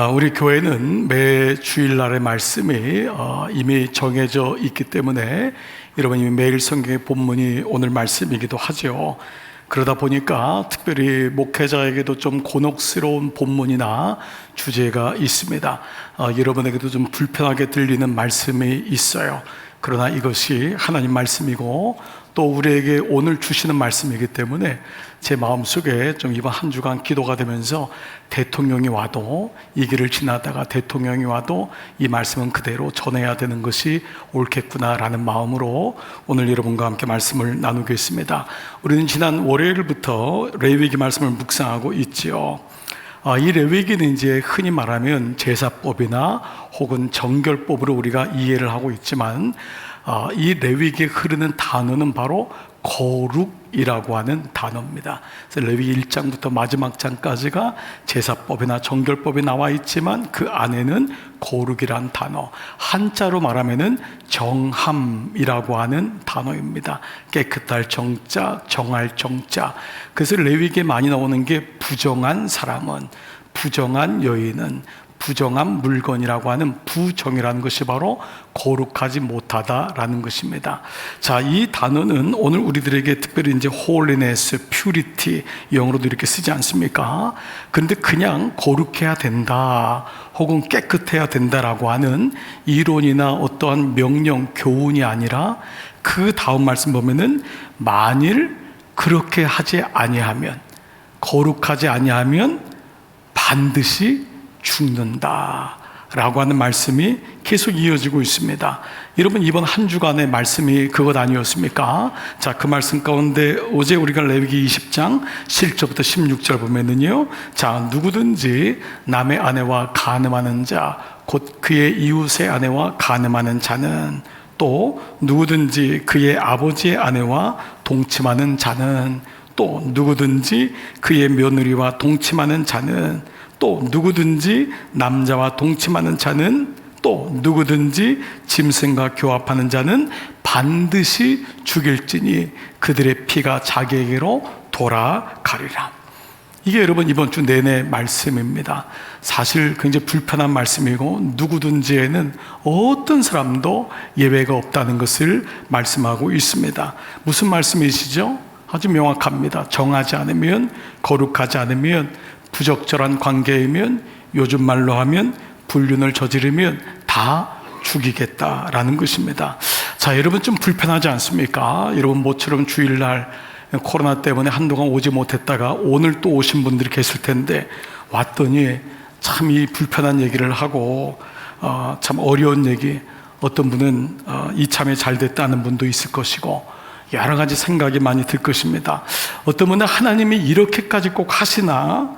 우리 교회는 매 주일날의 말씀이 이미 정해져 있기 때문에 여러분 이미 매일 성경의 본문이 오늘 말씀이기도 하죠. 그러다 보니까 특별히 목회자에게도 좀 곤혹스러운 본문이나 주제가 있습니다. 여러분에게도 좀 불편하게 들리는 말씀이 있어요. 그러나 이것이 하나님 말씀이고 또 우리에게 오늘 주시는 말씀이기 때문에 제 마음속에 좀 이번 한 주간 기도가 되면서 대통령이 와도 이 길을 지나다가 대통령이 와도 이 말씀은 그대로 전해야 되는 것이 옳겠구나라는 마음으로 오늘 여러분과 함께 말씀을 나누겠습니다. 우리는 지난 월요일부터 레위기 말씀을 묵상하고 있지요. 이 레위기는 이제 흔히 말하면 제사법이나 혹은 정결법으로 우리가 이해를 하고 있지만 이 레위기에 흐르는 단어는 바로 거룩이라고 하는 단어입니다. 그래서 레위기 1장부터 마지막 장까지가 제사법이나 정결법이 나와 있지만 그 안에는 거룩이란 단어, 한자로 말하면은 정함이라고 하는 단어입니다. 깨끗할 정자, 정할 정자. 그래서 레위기에 많이 나오는 게 부정한 사람은, 부정한 여인은, 부정한 물건이라고 하는 부정이라는 것이 바로 거룩하지 못하다라는 것입니다. 자, 이 단어는 오늘 우리들에게 특별히 이제 holiness, purity 영어로도 이렇게 쓰지 않습니까? 그런데 그냥 거룩해야 된다 혹은 깨끗해야 된다라고 하는 이론이나 어떠한 명령, 교훈이 아니라 그 다음 말씀 보면은 만일 그렇게 하지 아니하면, 거룩하지 아니하면 반드시 죽는다 라고 하는 말씀이 계속 이어지고 있습니다. 여러분 이번 한 주간의 말씀이 그것 아니었습니까? 자, 그 말씀 가운데 어제 우리가 레위기 20장 7절부터 16절 보면은요, 자, 누구든지 남의 아내와 간음하는 자, 곧 그의 이웃의 아내와 간음하는 자는, 또 누구든지 그의 아버지의 아내와 동침하는 자는, 또 누구든지 그의 며느리와 동침하는 자는, 또 누구든지 남자와 동침하는 자는, 또 누구든지 짐승과 교합하는 자는 반드시 죽일지니 그들의 피가 자기에게로 돌아가리라. 이게 여러분 이번 주 내내 말씀입니다. 사실 굉장히 불편한 말씀이고 누구든지에는 어떤 사람도 예외가 없다는 것을 말씀하고 있습니다. 무슨 말씀이시죠? 아주 명확합니다. 정하지 않으면, 거룩하지 않으면, 부적절한 관계이면, 요즘 말로 하면 불륜을 저지르면 다 죽이겠다라는 것입니다. 자, 여러분 좀 불편하지 않습니까? 여러분 모처럼 주일날 코로나 때문에 한동안 오지 못했다가 오늘 또 오신 분들이 계실 텐데 왔더니 참 이 불편한 얘기를 하고 참 어려운 얘기, 어떤 분은 이참에 잘 됐다는 분도 있을 것이고 여러 가지 생각이 많이 들 것입니다. 어떤 분은 하나님이 이렇게까지 꼭 하시나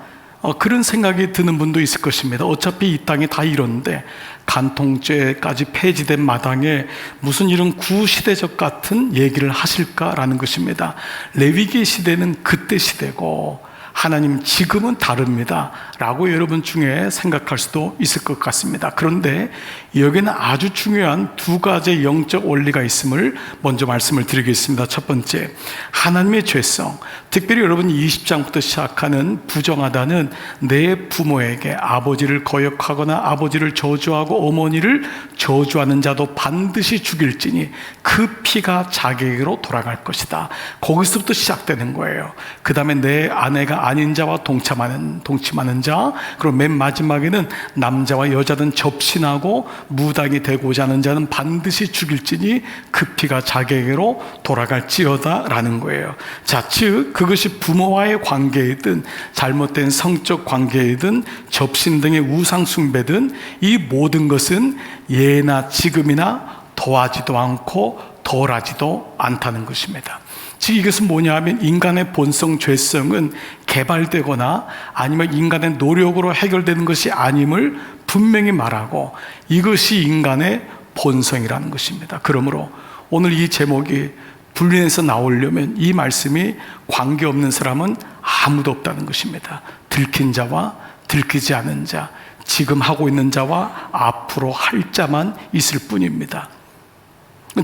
그런 생각이 드는 분도 있을 것입니다. 어차피 이 땅이 다 이런데 간통죄까지 폐지된 마당에 무슨 이런 구시대적 같은 얘기를 하실까라는 것입니다. 레위기 시대는 그때 시대고 하나님 지금은 다릅니다 라고 여러분 중에 생각할 수도 있을 것 같습니다. 그런데 여기는 아주 중요한 두 가지 영적 원리가 있음을 먼저 말씀을 드리겠습니다. 첫 번째, 하나님의 죄성, 특별히 여러분 20장부터 시작하는 부정하다는 내 부모에게 아버지를 거역하거나 아버지를 저주하고 어머니를 저주하는 자도 반드시 죽일지니 그 피가 자기에게로 돌아갈 것이다. 거기서부터 시작되는 거예요. 그 다음에 내 아내가 아닌 자와 동침하는 자, 그리고 맨 마지막에는 남자와 여자든 접신하고 무당이 되고자 하는 자는 반드시 죽일지니 그 피가 자기에게로 돌아갈지어다 라는 거예요. 자, 즉 그것이 부모와의 관계이든 잘못된 성적 관계이든 접신 등의 우상 숭배든 이 모든 것은 예나 지금이나 더하지도 않고 덜하지도 않다는 것입니다. 즉 이것은 뭐냐 하면 인간의 본성 죄성은 개발되거나 아니면 인간의 노력으로 해결되는 것이 아님을 분명히 말하고 이것이 인간의 본성이라는 것입니다. 그러므로 오늘 이 제목이 불륜에서 나오려면 이 말씀이 관계없는 사람은 아무도 없다는 것입니다. 들킨 자와 들키지 않은 자, 지금 하고 있는 자와 앞으로 할 자만 있을 뿐입니다.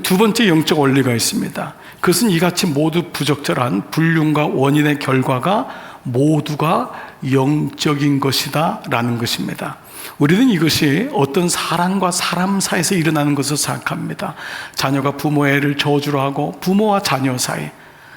두 번째 영적 원리가 있습니다. 그것은 이같이 모두 부적절한 불륜과 원인의 결과가 모두가 영적인 것이다 라는 것입니다. 우리는 이것이 어떤 사람과 사람 사이에서 일어나는 것을 생각합니다. 자녀가 부모를 저주로 하고 부모와 자녀 사이,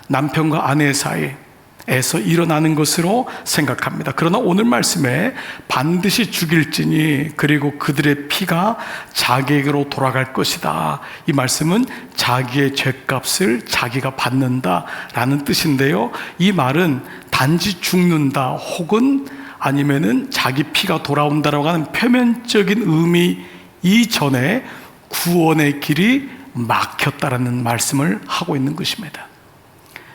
남편과 아내 사이에서 일어나는 것으로 생각합니다. 그러나 오늘 말씀에 반드시 죽일지니 그리고 그들의 피가 자기에게로 돌아갈 것이다. 이 말씀은 자기의 죄값을 자기가 받는다 라는 뜻인데요, 이 말은 단지 죽는다 혹은 아니면은 자기 피가 돌아온다라고 하는 표면적인 의미 이전에 구원의 길이 막혔다라는 말씀을 하고 있는 것입니다.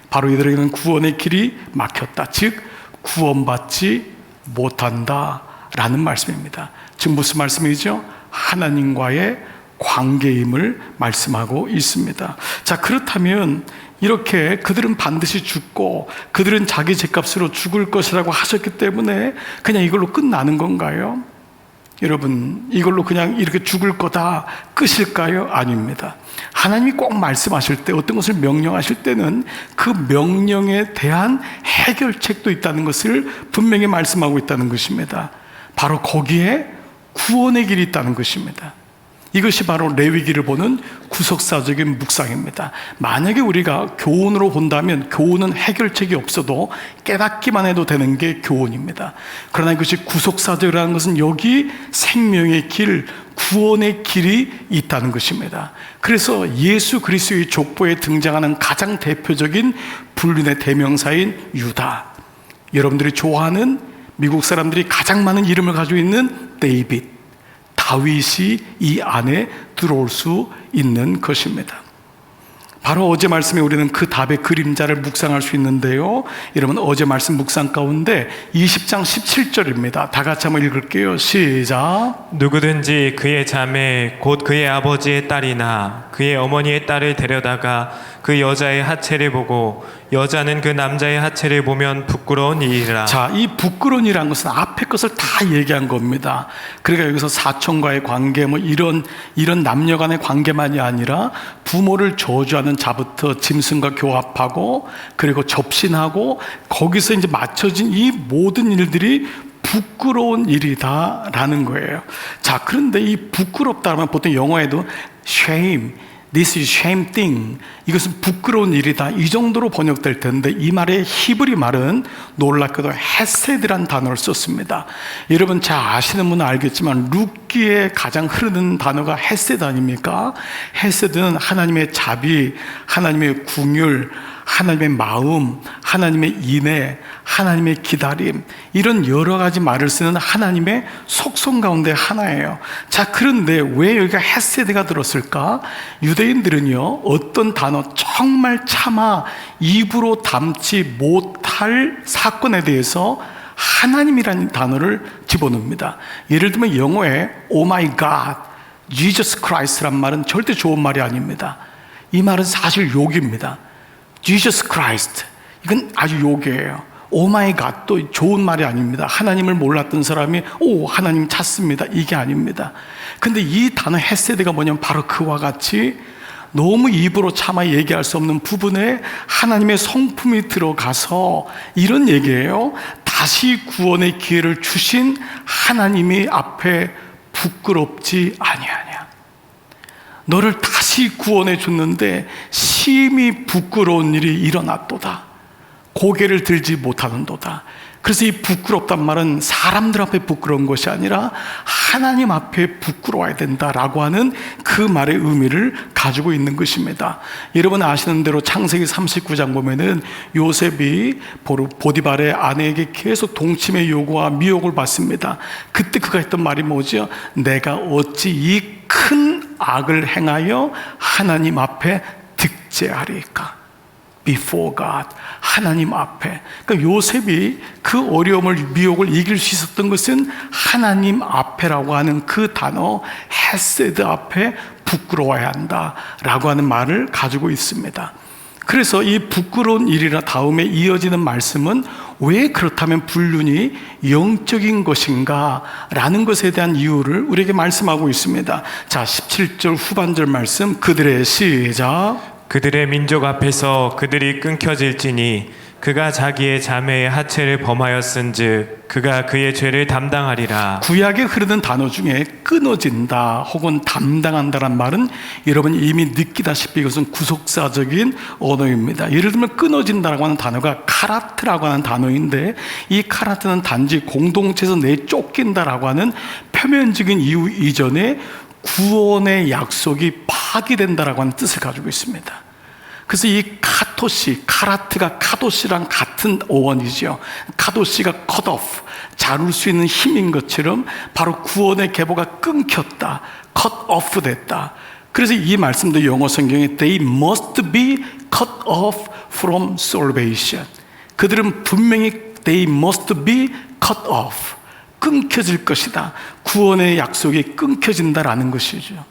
바로 이들에게는 구원의 길이 막혔다, 즉 구원받지 못한다라는 말씀입니다. 지금 무슨 말씀이죠? 하나님과의 관계임을 말씀하고 있습니다. 자, 그렇다면 이렇게 그들은 반드시 죽고 그들은 자기 죄값으로 죽을 것이라고 하셨기 때문에 그냥 이걸로 끝나는 건가요? 여러분, 이걸로 그냥 이렇게 죽을 거다 끝일까요? 아닙니다. 하나님이 꼭 말씀하실 때, 어떤 것을 명령하실 때는 그 명령에 대한 해결책도 있다는 것을 분명히 말씀하고 있다는 것입니다. 바로 거기에 구원의 길이 있다는 것입니다. 이것이 바로 레위기를 보는 구속사적인 묵상입니다. 만약에 우리가 교훈으로 본다면 교훈은 해결책이 없어도 깨닫기만 해도 되는 게 교훈입니다. 그러나 이것이 구속사적이라는 것은 여기 생명의 길, 구원의 길이 있다는 것입니다. 그래서 예수 그리스도의 족보에 등장하는 가장 대표적인 불륜의 대명사인 유다, 여러분들이 좋아하는 미국 사람들이 가장 많은 이름을 가지고 있는 데이빗, 다윗이 이 안에 들어올 수 있는 것입니다. 바로 어제 말씀에 우리는 그 답의 그림자를 묵상할 수 있는데요, 여러분 어제 말씀 묵상 가운데 20장 17절입니다. 다 같이 한번 읽을게요. 시작. 누구든지 그의 자매 곧 그의 아버지의 딸이나 그의 어머니의 딸을 데려다가 그 여자의 하체를 보고 여자는 그 남자의 하체를 보면 부끄러운 일이라. 자, 이 부끄러운 일이라는 것은 앞에 것을 다 얘기한 겁니다. 그러니까 여기서 사촌과의 관계, 뭐 이런 남녀 간의 관계만이 아니라 부모를 저주하는 자부터 짐승과 교합하고 그리고 접신하고 거기서 이제 맞춰진 이 모든 일들이 부끄러운 일이다라는 거예요. 자, 그런데 이 부끄럽다면 보통 영어에도 shame, This is shame thing. 이것은 부끄러운 일이다, 이 정도로 번역될 텐데 이 말의 히브리 말은 놀랍게도 헤세드란 단어를 썼습니다. 여러분 잘 아시는 분은 알겠지만 룻기에 가장 흐르는 단어가 헤세드 아닙니까? 헤세드는 하나님의 자비, 하나님의 궁율, 하나님의 마음, 하나님의 인애, 하나님의 기다림, 이런 여러 가지 말을 쓰는 하나님의 속성 가운데 하나예요. 자, 그런데 왜 여기가 헤세드가 들었을까? 유대인들은요, 어떤 단어 정말 차마 입으로 담지 못할 사건에 대해서 하나님이라는 단어를 집어넣습니다. 예를 들면 영어에 Oh my God, Jesus Christ란 말은 절대 좋은 말이 아닙니다. 이 말은 사실 욕입니다. Jesus Christ, 이건 아주 욕이에요. Oh my God, 또 좋은 말이 아닙니다. 하나님을 몰랐던 사람이 오, 하나님 찾습니다, 이게 아닙니다. 근데 이 단어 헤세드가 뭐냐면 바로 그와 같이 너무 입으로 차마 얘기할 수 없는 부분에 하나님의 성품이 들어가서 이런 얘기예요. 다시 구원의 기회를 주신 하나님이 앞에 부끄럽지 아니하냐. 너를 다시 구원해 줬는데 심히 부끄러운 일이 일어났도다. 고개를 들지 못하는도다. 그래서 이 부끄럽단 말은 사람들 앞에 부끄러운 것이 아니라 하나님 앞에 부끄러워야 된다라고 하는 그 말의 의미를 가지고 있는 것입니다. 여러분 아시는 대로 창세기 39장 보면은 요셉이 보디발의 아내에게 계속 동침의 요구와 미혹을 받습니다. 그때 그가 했던 말이 뭐죠? 내가 어찌 이 큰 악을 행하여 하나님 앞에 득죄하리까? Before God, 하나님 앞에. 그러니까 요셉이 그 어려움을, 미혹을 이길 수 있었던 것은 하나님 앞에라고 하는 그 단어 헤세드 앞에 부끄러워야 한다라고 하는 말을 가지고 있습니다. 그래서 이 부끄러운 일이라 다음에 이어지는 말씀은 왜 그렇다면 불륜이 영적인 것인가 라는 것에 대한 이유를 우리에게 말씀하고 있습니다. 자, 17절 후반절 말씀 그들의 시작. 그들의 민족 앞에서 그들이 끊겨질지니 그가 자기의 자매의 하체를 범하였은즉 그가 그의 죄를 담당하리라. 구약에 흐르는 단어 중에 끊어진다 혹은 담당한다란 말은 여러분이 이미 느끼다시피 이것은 구속사적인 언어입니다. 예를 들면 끊어진다라고 하는 단어가 카라트라고 하는 단어인데, 이 카라트는 단지 공동체에서 내쫓긴다라고 하는 표면적인 이유 이전에 구원의 약속이 파기된다라고 하는 뜻을 가지고 있습니다. 그래서 이 카토시, 카라트가 카도시랑 같은 어원이죠. 카도시가 cut off, 자를 수 있는 힘인 것처럼 바로 구원의 계보가 끊겼다, cut off 됐다. 그래서 이 말씀도 영어 성경에 they must be cut off from salvation. 그들은 분명히 they must be cut off, 끊겨질 것이다. 구원의 약속이 끊겨진다라는 것이죠.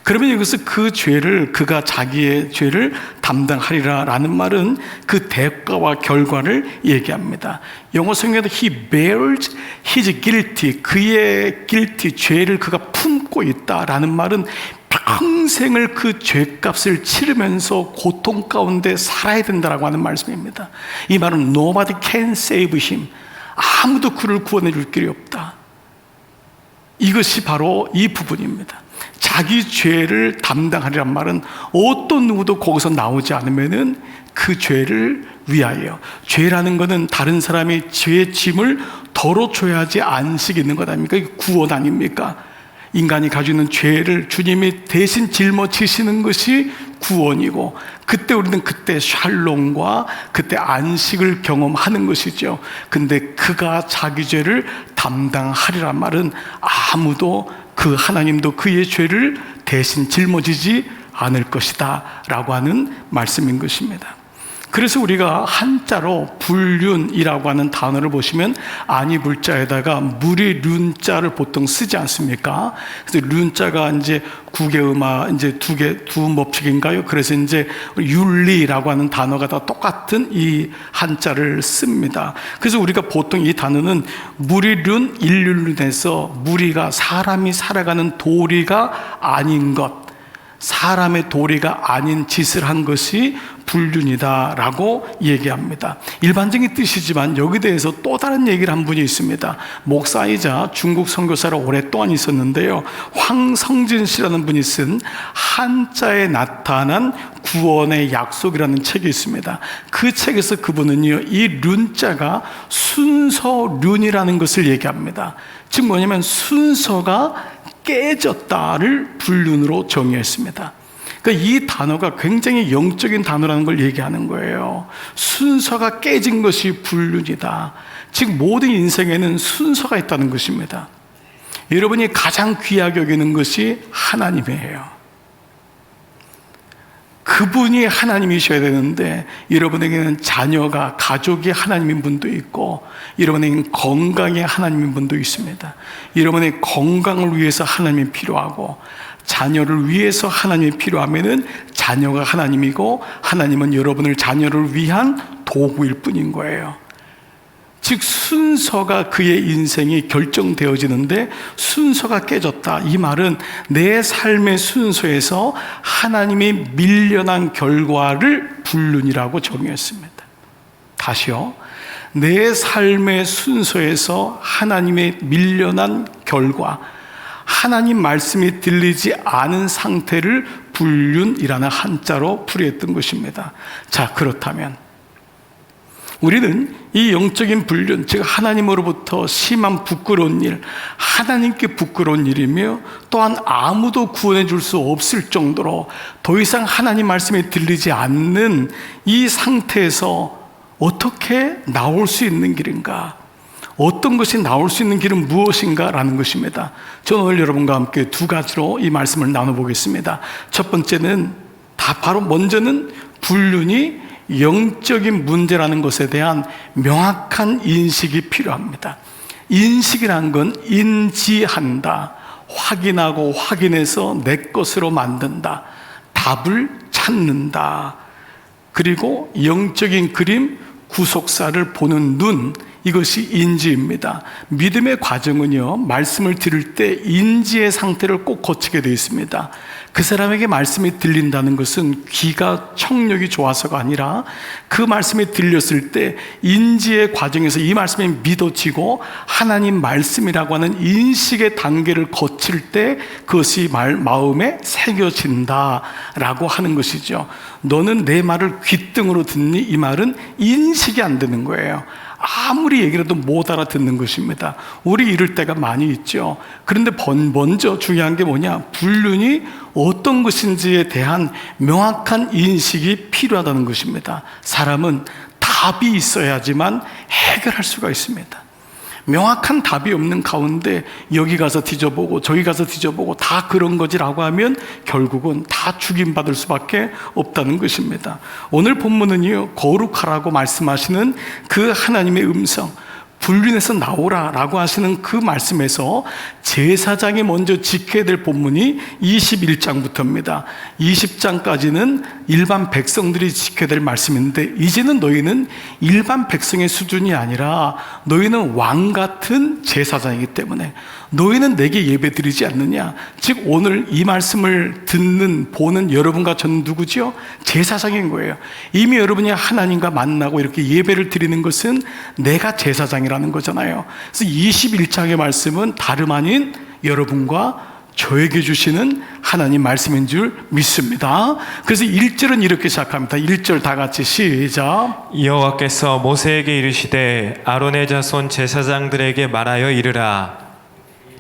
그러면 여기서 그 죄를, 그가 자기의 죄를 담당하리라 라는 말은 그 대가와 결과를 얘기합니다. 영어 성경에도 he bears his guilty, 그의 guilty, 죄를 그가 품고 있다라는 말은 평생을 그 죄값을 치르면서 고통 가운데 살아야 된다라고 하는 말씀입니다. 이 말은 nobody can save him, 아무도 그를 구원해 줄 길이 없다. 이것이 바로 이 부분입니다. 자기 죄를 담당하리란 말은 어떤 누구도 거기서 나오지 않으면은 그 죄를 위하여, 죄라는 것은 다른 사람이 죄의 짐을 덜어줘야지 안식이 있는 것 아닙니까? 이게 구원 아닙니까? 인간이 가지고 있는 죄를 주님이 대신 짊어지시는 것이 구원이고, 그때 우리는 그때 샬롬과 그때 안식을 경험하는 것이죠. 근데 그가 자기 죄를 담당하리란 말은 아무도, 그 하나님도 그의 죄를 대신 짊어지지 않을 것이다 라고 하는 말씀인 것입니다. 그래서 우리가 한자로 불륜이라고 하는 단어를 보시면 아니 불자에다가 무리 륜자를 보통 쓰지 않습니까? 그래서 륜자가 이제 국외음화 이제 두 법칙인가요? 그래서 이제 윤리라고 하는 단어가 다 똑같은 이 한자를 씁니다. 그래서 우리가 보통 이 단어는 무리륜, 일륜에서 무리가 사람이 살아가는 도리가 아닌 것, 사람의 도리가 아닌 짓을 한 것이 불륜이다라고 얘기합니다. 일반적인 뜻이지만 여기 대해서 또 다른 얘기를 한 분이 있습니다. 목사이자 중국 선교사로 오랫동안 있었는데요, 황성진 씨라는 분이 쓴 한자에 나타난 구원의 약속이라는 책이 있습니다. 그 책에서 그분은요, 이 륜자가 순서륜이라는 것을 얘기합니다. 즉 뭐냐면 순서가 깨졌다를 불륜으로 정의했습니다. 그러니까 이 단어가 굉장히 영적인 단어라는 걸 얘기하는 거예요. 순서가 깨진 것이 불륜이다. 즉 모든 인생에는 순서가 있다는 것입니다. 여러분이 가장 귀하게 여기는 것이 하나님이에요. 그분이 하나님이셔야 되는데, 여러분에게는 자녀가, 가족이 하나님인 분도 있고, 여러분에게는 건강이 하나님인 분도 있습니다. 여러분의 건강을 위해서 하나님이 필요하고, 자녀를 위해서 하나님이 필요하면은 자녀가 하나님이고, 하나님은 여러분을 자녀를 위한 도구일 뿐인 거예요. 즉 순서가 그의 인생이 결정되어지는데 순서가 깨졌다. 이 말은 내 삶의 순서에서 하나님이 밀려난 결과를 불륜이라고 정의했습니다. 다시요. 내 삶의 순서에서 하나님의 밀려난 결과, 하나님 말씀이 들리지 않은 상태를 불륜이라는 한자로 풀이했던 것입니다. 자, 그렇다면 우리는 이 영적인 불륜, 즉 하나님으로부터 심한 부끄러운 일, 하나님께 부끄러운 일이며 또한 아무도 구원해 줄 수 없을 정도로 더 이상 하나님 말씀이 들리지 않는 이 상태에서 어떻게 나올 수 있는 길인가? 어떤 것이 나올 수 있는 길은 무엇인가? 라는 것입니다. 저는 오늘 여러분과 함께 두 가지로 이 말씀을 나눠보겠습니다. 첫 번째는 먼저는 불륜이 영적인 문제라는 것에 대한 명확한 인식이 필요합니다. 인식이란 건 인지한다, 확인하고 확인해서 내 것으로 만든다, 답을 찾는다, 그리고 영적인 그림, 구속사를 보는 눈, 이것이 인지입니다. 믿음의 과정은요, 말씀을 들을 때 인지의 상태를 꼭 거치게 되어 있습니다. 그 사람에게 말씀이 들린다는 것은 귀가 청력이 좋아서가 아니라 그 말씀이 들렸을 때 인지의 과정에서 이 말씀이 믿어지고 하나님 말씀이라고 하는 인식의 단계를 거칠 때 그것이 마음에 새겨진다라고 하는 것이죠. 너는 내 말을 귓등으로 듣니? 이 말은 인식이 안 되는 거예요. 아무리 얘기를 해도 못 알아듣는 것입니다. 우리 이럴 때가 많이 있죠. 그런데 먼저 중요한 게 뭐냐? 불륜이 어떤 것인지에 대한 명확한 인식이 필요하다는 것입니다. 사람은 답이 있어야지만 해결할 수가 있습니다. 명확한 답이 없는 가운데 여기 가서 뒤져보고 저기 가서 뒤져보고 다 그런 거지라고 하면 결국은 다 죽임받을 수밖에 없다는 것입니다. 오늘 본문은요, 거룩하라고 말씀하시는 그 하나님의 음성, 불륜에서 나오라라고 하시는 그 말씀에서 제사장이 먼저 지켜야 될 본문이 21장부터입니다. 20장까지는 일반 백성들이 지켜야 될 말씀인데 이제는 너희는 일반 백성의 수준이 아니라 너희는 왕 같은 제사장이기 때문에 너희는 내게 예배드리지 않느냐. 즉 오늘 이 말씀을 듣는 보는 여러분과 저는 누구죠? 제사장인 거예요. 이미 여러분이 하나님과 만나고 이렇게 예배를 드리는 것은 내가 제사장이라는 거잖아요. 그래서 21장의 말씀은 다름 아닌 여러분과 저에게 주시는 하나님 말씀인 줄 믿습니다. 그래서 1절은 이렇게 시작합니다. 1절 다 같이 시작. 여호와께서 모세에게 이르시되 아론의 자손 제사장들에게 말하여 이르라.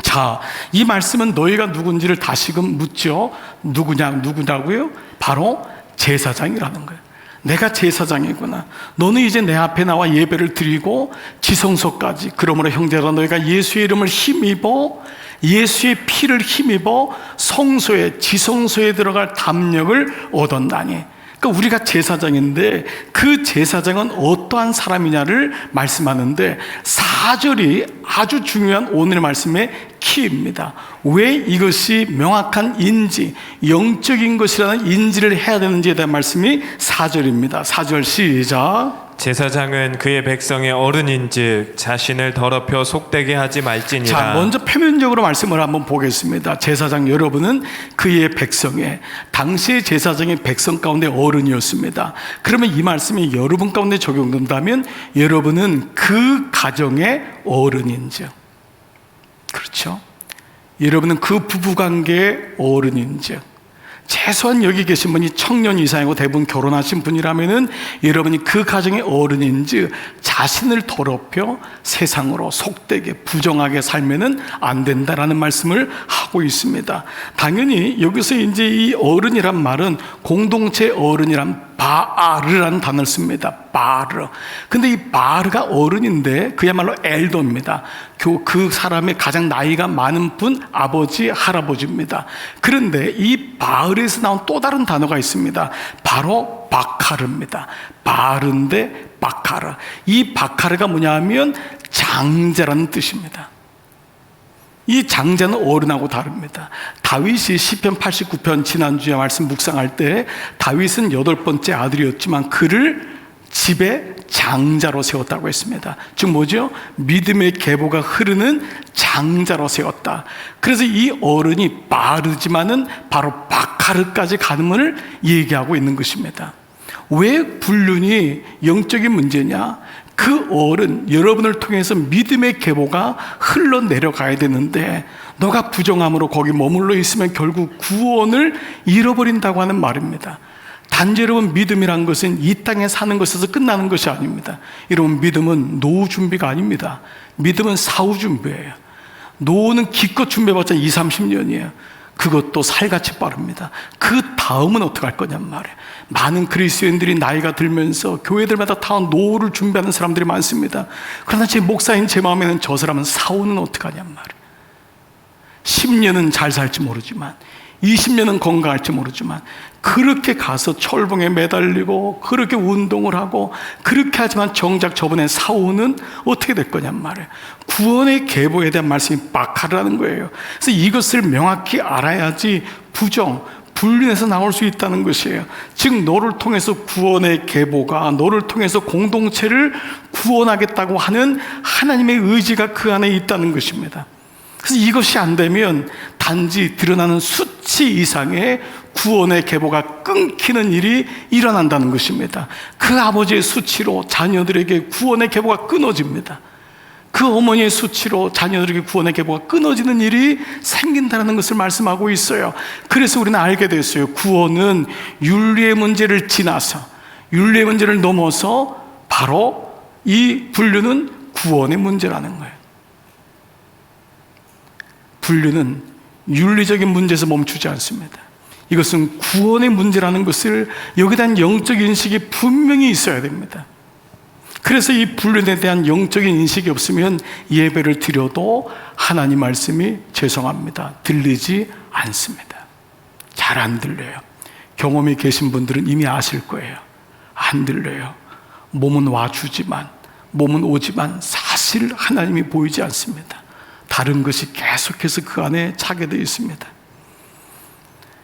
자, 이 말씀은 너희가 누군지를 다시금 묻죠. 누구냐고요? 바로 제사장이라는 거예요. 내가 제사장이구나. 너는 이제 내 앞에 나와 예배를 드리고 지성소까지. 그러므로 형제라 너희가 예수의 이름을 힘입어 예수의 피를 힘입어 성소에 지성소에 들어갈 담력을 얻었나니. 그러니까 우리가 제사장인데 그 제사장은 어떠한 사람이냐를 말씀하는데 4절이 아주 중요한 오늘의 말씀의 키입니다. 왜 이것이 명확한 인지, 영적인 것이라는 인지를 해야 되는지에 대한 말씀이 4절입니다. 4절 시작. 제사장은 그의 백성의 어른인즉 자신을 더럽혀 속되게 하지 말지니라. 자, 먼저 표면적으로 말씀을 한번 보겠습니다. 제사장 여러분은 그의 백성의, 당시의 제사장의 백성 가운데 어른이었습니다. 그러면 이 말씀이 여러분 가운데 적용된다면 여러분은 그 가정의 어른인즉, 그렇죠? 여러분은 그 부부관계의 어른인즉, 최소한 여기 계신 분이 청년 이상이고 대부분 결혼하신 분이라면은 여러분이 그 가정의 어른인지 자신을 더럽혀 세상으로 속되게 부정하게 살면은 안 된다라는 말씀을 하고 있습니다. 당연히 여기서 이제 이 어른이란 말은 공동체 어른이란 바르라는 단어를 씁니다. 바르. 근데 이 바르가 어른인데 그야말로 엘더입니다. 그 사람의 가장 나이가 많은 분, 아버지, 할아버지입니다. 그런데 이 바르에서 나온 또 다른 단어가 있습니다. 바로 바카르입니다. 바르인데 바카르. 이 바카르가 뭐냐면 장자라는 뜻입니다. 이 장자는 어른하고 다릅니다. 다윗이 시편 89편 지난주에 말씀 묵상할 때 다윗은 8번째 아들이었지만 그를 집에 장자로 세웠다고 했습니다. 즉 뭐죠? 믿음의 계보가 흐르는 장자로 세웠다. 그래서 이 어른이 바르지만은 바로 바카르까지 가는 것을 얘기하고 있는 것입니다. 왜 불륜이 영적인 문제냐? 그 어른, 여러분을 통해서 믿음의 계보가 흘러내려가야 되는데 너가 부정함으로 거기 머물러 있으면 결국 구원을 잃어버린다고 하는 말입니다. 단지 여러분, 믿음이란 것은 이 땅에 사는 것에서 끝나는 것이 아닙니다. 여러분, 믿음은 노후 준비가 아닙니다. 믿음은 사후 준비예요. 노후는 기껏 준비해봤자 20, 30년이에요. 그것도 살같이 빠릅니다. 그 다음은 어떻게 할 거냔 말이에요. 많은 그리스도인들이 나이가 들면서 교회들마다 다 노후를 준비하는 사람들이 많습니다. 그러나 제 목사인 제 마음에는 저 사람은 사후는 어떻게 하냔 말이에요. 10년은 잘 살지 모르지만 20년은 건강할지 모르지만 그렇게 가서 철봉에 매달리고 그렇게 운동을 하고 그렇게 하지만 정작 저번에 사후는 어떻게 될 거냔 말이에요. 구원의 계보에 대한 말씀이 바카르라는 거예요. 그래서 이것을 명확히 알아야지 분리해서 나올 수 있다는 것이에요. 즉 너를 통해서 구원의 계보가, 너를 통해서 공동체를 구원하겠다고 하는 하나님의 의지가 그 안에 있다는 것입니다. 그래서 이것이 안 되면 단지 드러나는 수치 이상의 구원의 계보가 끊기는 일이 일어난다는 것입니다. 그 아버지의 수치로 자녀들에게 구원의 계보가 끊어집니다. 그 어머니의 수치로 자녀들에게 구원의 계보가 끊어지는 일이 생긴다는 것을 말씀하고 있어요. 그래서 우리는 알게 됐어요. 구원은 윤리의 문제를 지나서, 윤리의 문제를 넘어서 바로 이 분류는 구원의 문제라는 거예요. 분류는 윤리적인 문제에서 멈추지 않습니다. 이것은 구원의 문제라는 것을, 여기에 대한 영적 인식이 분명히 있어야 됩니다. 그래서 이 분류에 대한 영적인 인식이 없으면 예배를 드려도 하나님 말씀이 죄송합니다, 들리지 않습니다. 잘 안 들려요. 경험이 계신 분들은 이미 아실 거예요. 안 들려요. 몸은 와주지만, 몸은 오지만 사실 하나님이 보이지 않습니다. 다른 것이 계속해서 그 안에 차게 되어 있습니다.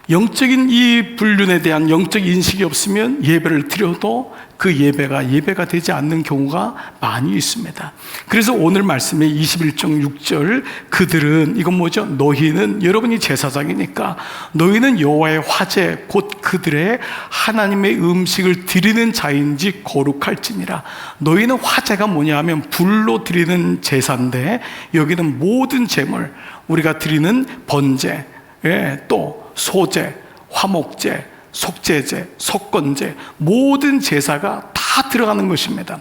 영적인 이 불륜에 대한 영적 인식이 없으면 예배를 드려도 그 예배가 되지 않는 경우가 많이 있습니다. 그래서 오늘 말씀의 21장 6절, 그들은, 이건 뭐죠? 너희는, 여러분이 제사장이니까 너희는 여호와의 화제 곧 그들의 하나님의 음식을 드리는 자인지 거룩할지니라. 너희는 화제가 뭐냐 하면 불로 드리는 제사인데, 여기는 모든 제물, 우리가 드리는 번제, 또 소제, 화목제, 속죄제, 속건제, 모든 제사가 다 들어가는 것입니다.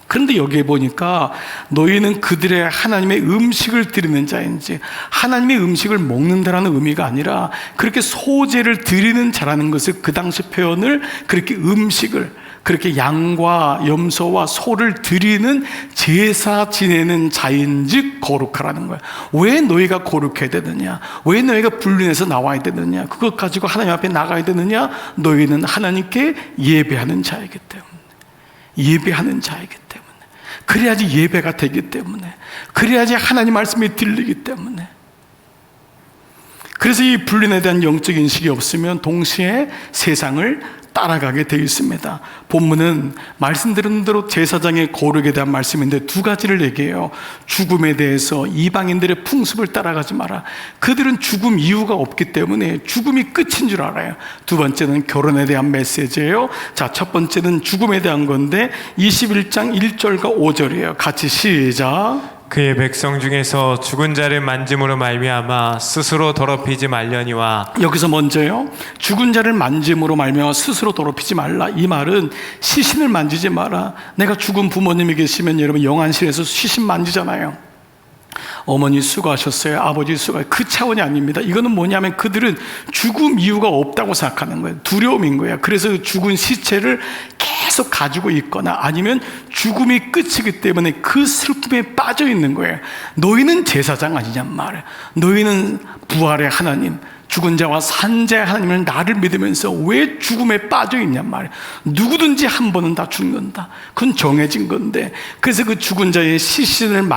그런데 여기에 보니까 너희는 그들의 하나님의 음식을 드리는 자인지, 하나님의 음식을 먹는다라는 의미가 아니라 그렇게 소제를 드리는 자라는 것을, 그 당시 표현을 그렇게 음식을, 그렇게 양과 염소와 소를 드리는 제사 지내는 자인즉 거룩하라는 거야. 왜 너희가 거룩해야 되느냐? 왜 너희가 분리해서 나와야 되느냐? 그것 가지고 하나님 앞에 나가야 되느냐? 너희는 하나님께 예배하는 자이기 때문에, 예배하는 자이기 때문에, 그래야지 예배가 되기 때문에, 그래야지 하나님 말씀이 들리기 때문에. 그래서 이 분린에 대한 영적 인식이 없으면 동시에 세상을 따라가게 되어 있습니다. 본문은 말씀드린 대로 제사장의 거룩에 대한 말씀인데 두 가지를 얘기해요. 죽음에 대해서 이방인들의 풍습을 따라가지 마라. 그들은 죽음 이유가 없기 때문에 죽음이 끝인 줄 알아요. 두 번째는 결혼에 대한 메시지예요. 자, 첫 번째는 죽음에 대한 건데 21장 1절과 5절이에요. 같이 시작. 그의 백성 중에서 죽은 자를 만짐으로 말미암아 스스로 더럽히지 말려니와. 여기서 먼저요, 죽은 자를 만짐으로 말미암아 스스로 더럽히지 말라. 이 말은 시신을 만지지 마라. 내가 죽은 부모님이 계시면 여러분 영안실에서 시신 만지잖아요. 어머니 수고하셨어요, 아버지 수고하셨어요, 그 차원이 아닙니다. 이거는 뭐냐면 그들은 죽음 이유가 없다고 생각하는 거예요. 두려움인 거예요. 그래서 죽은 시체를 계속 가지고 있거나 아니면 죽음이 끝이기 때문에 그 슬픔에 빠져 있는 거예요. 너희는 제사장 아니냔 말이에요. 너희는 부활의 하나님, 죽은 자와 산 자의 하나님을 나를 믿으면서 왜 죽음에 빠져 있냔 말이에요. 누구든지 한 번은 다 죽는다. 그건 정해진 건데, 그래서 그 죽은 자의 시신을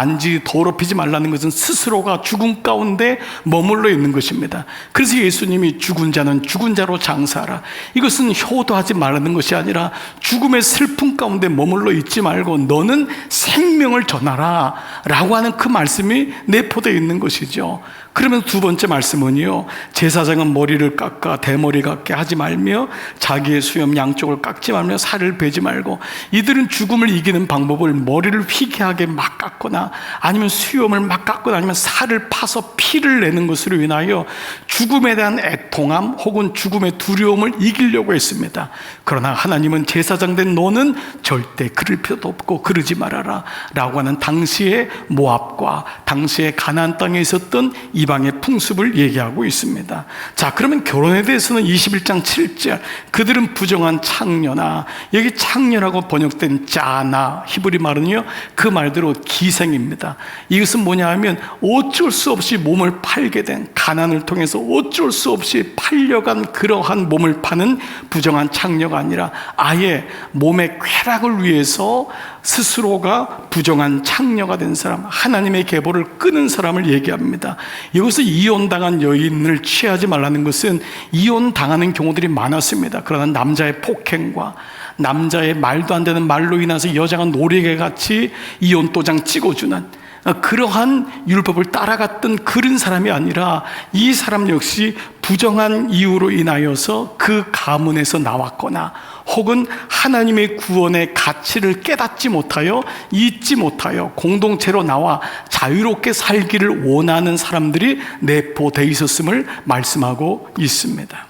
더럽히지 말라는 것은 스스로가 죽음 가운데 머물러 있는 것입니다. 그래서 예수님이 죽은 자는 죽은 자로 장사하라, 이것은 효도하지 말라는 것이 아니라 죽음의 슬픔 가운데 머물러 있지 말고 너는 생명을 전하라 라고 하는 그 말씀이 내포되어 있는 것이죠. 그러면 두 번째 말씀은요, 제사장은 머리를 깎아 대머리 같게 하지 말며 자기의 수염 양쪽을 깎지 말며 살을 베지 말고. 이들은 죽음을 이기는 방법을 머리를 희귀하게 막 깎거나 아니면 수염을 막 깎거나 아니면 살을 파서 피를 내는 것으로 인하여 죽음에 대한 애통함 혹은 죽음의 두려움을 이기려고 했습니다. 그러나 하나님은 제사장 된 너는 절대 그럴 필요도 없고 그러지 말아라 라고 하는 당시의 모압과 당시의 가나안 땅에 있었던 이방의 풍습을 얘기하고 있습니다. 자, 그러면 결혼에 대해서는 21장 7절, 그들은 부정한 창녀나, 여기 창녀라고 번역된 짜나, 히브리 말은요 그 말대로 기생입니다. 이것은 뭐냐 하면 어쩔 수 없이 몸을 팔게 된, 가난을 통해서 어쩔 수 없이 팔려간 그러한 몸을 파는 부정한 창녀가 아니라 아예 몸의 쾌락을 위해서 스스로가 부정한 창녀가 된 사람, 하나님의 계보를 끊은 사람을 얘기합니다. 여기서 이혼당한 여인을 취하지 말라는 것은 이혼당하는 경우들이 많았습니다. 그러나 남자의 폭행과 남자의 말도 안 되는 말로 인해서 여자가 노리개같이 이혼 도장 찍어주는 그러한 율법을 따라갔던 그런 사람이 아니라 이 사람 역시 부정한 이유로 인하여서 그 가문에서 나왔거나 혹은 하나님의 구원의 가치를 깨닫지 못하여 잊지 못하여 공동체로 나와 자유롭게 살기를 원하는 사람들이 내포되어 있었음을 말씀하고 있습니다.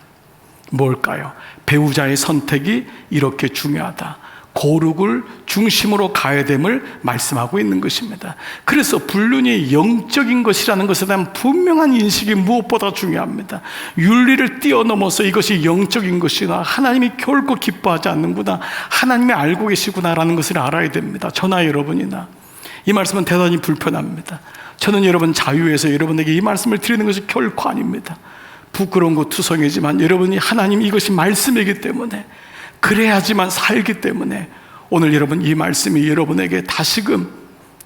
뭘까요? 배우자의 선택이 이렇게 중요하다. 거룩을 중심으로 가야 됨을 말씀하고 있는 것입니다. 그래서 불륜이 영적인 것이라는 것에 대한 분명한 인식이 무엇보다 중요합니다. 윤리를 뛰어넘어서 이것이 영적인 것이나 하나님이 결코 기뻐하지 않는구나, 하나님이 알고 계시구나라는 것을 알아야 됩니다. 저나 여러분이나. 이 말씀은 대단히 불편합니다. 저는 여러분 자유에서 여러분에게 이 말씀을 드리는 것이 결코 아닙니다. 부끄러운 것 투성이지만 여러분이 하나님 이것이 말씀이기 때문에, 그래야지만 살기 때문에 오늘 여러분 이 말씀이 여러분에게 다시금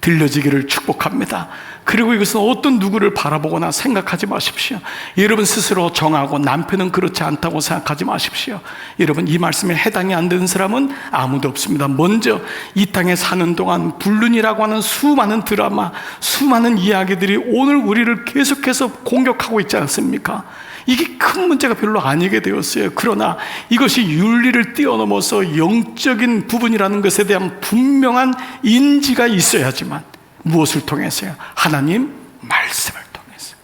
들려지기를 축복합니다. 그리고 이것은 어떤 누구를 바라보거나 생각하지 마십시오. 여러분 스스로 정하고 남편은 그렇지 않다고 생각하지 마십시오. 여러분 이 말씀에 해당이 안 되는 사람은 아무도 없습니다. 먼저 이 땅에 사는 동안 불륜이라고 하는 수많은 드라마, 수많은 이야기들이 오늘 우리를 계속해서 공격하고 있지 않습니까? 이게 큰 문제가 별로 아니게 되었어요. 그러나 이것이 윤리를 뛰어넘어서 영적인 부분이라는 것에 대한 분명한 인지가 있어야지만 무엇을 통해서요? 하나님 말씀을 통해서.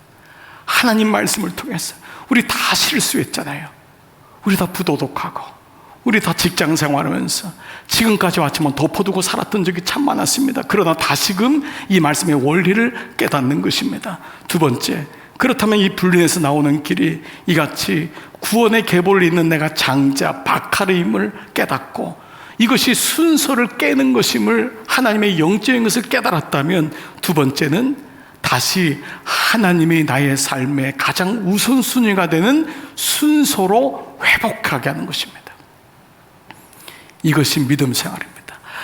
하나님 말씀을 통해서. 우리 다 실수했잖아요. 우리 다 부도덕하고 우리 다 직장 생활하면서 지금까지 왔지만 덮어두고 살았던 적이 참 많았습니다. 그러나 다시금 이 말씀의 원리를 깨닫는 것입니다. 두 번째, 그렇다면 이 불륜에서 나오는 길이 이같이 구원의 계보를 잇는 내가 장자 바카르임을 깨닫고 이것이 순서를 깨는 것임을, 하나님의 영적인 것을 깨달았다면, 두 번째는 다시 하나님이 나의 삶의 가장 우선순위가 되는 순서로 회복하게 하는 것입니다. 이것이 믿음 생활입니다.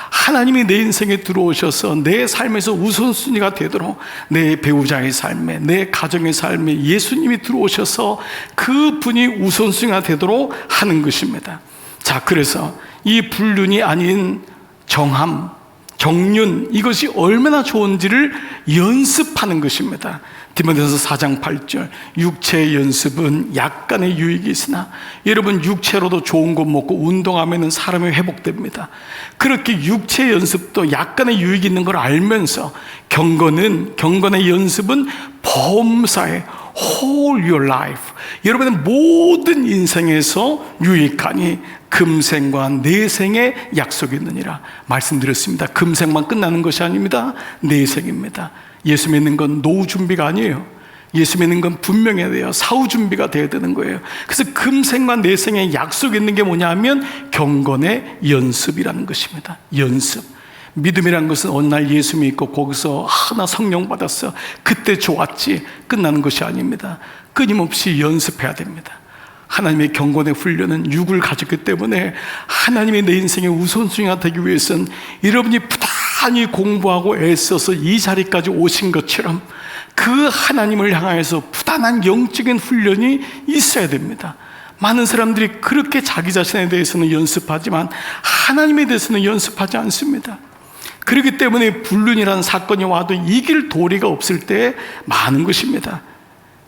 하나님이 내 인생에 들어오셔서 내 삶에서 우선순위가 되도록, 내 배우자의 삶에, 내 가정의 삶에 예수님이 들어오셔서 그분이 우선순위가 되도록 하는 것입니다. 자, 그래서 이 불륜이 아닌 정함, 정륜, 이것이 얼마나 좋은지를 연습하는 것입니다. 디모데전서 4장 8절, 육체의 연습은 약간의 유익이 있으나 여러분 육체로도 좋은 것 먹고 운동하면 사람이 회복됩니다. 그렇게 육체의 연습도 약간의 유익이 있는 걸 알면서 경건의 연습은 범사에 whole your life, 여러분의 모든 인생에서 유익하니 금생과 내생의 약속이 있느니라 말씀드렸습니다. 금생만 끝나는 것이 아닙니다. 내생입니다. 예수 믿는 건 노후 준비가 아니에요. 예수 믿는 건 분명해야 돼요. 사후 준비가 돼야 되는 거예요. 그래서 금생과 내생의 약속이 있는 게 뭐냐면 경건의 연습이라는 것입니다. 연습. 믿음이란 것은 어느 날 예수 믿고 거기서 하나 성령 받았어, 그때 좋았지, 끝나는 것이 아닙니다. 끊임없이 연습해야 됩니다. 하나님의 경건의 훈련은 육을 가졌기 때문에 하나님의 내 인생의 우선순위가 되기 위해서는 여러분이 부단히 공부하고 애써서 이 자리까지 오신 것처럼 그 하나님을 향하여서 부단한 영적인 훈련이 있어야 됩니다. 많은 사람들이 그렇게 자기 자신에 대해서는 연습하지만 하나님에 대해서는 연습하지 않습니다. 그렇기 때문에 불륜이라는 사건이 와도 이길 도리가 없을 때 많은 것입니다.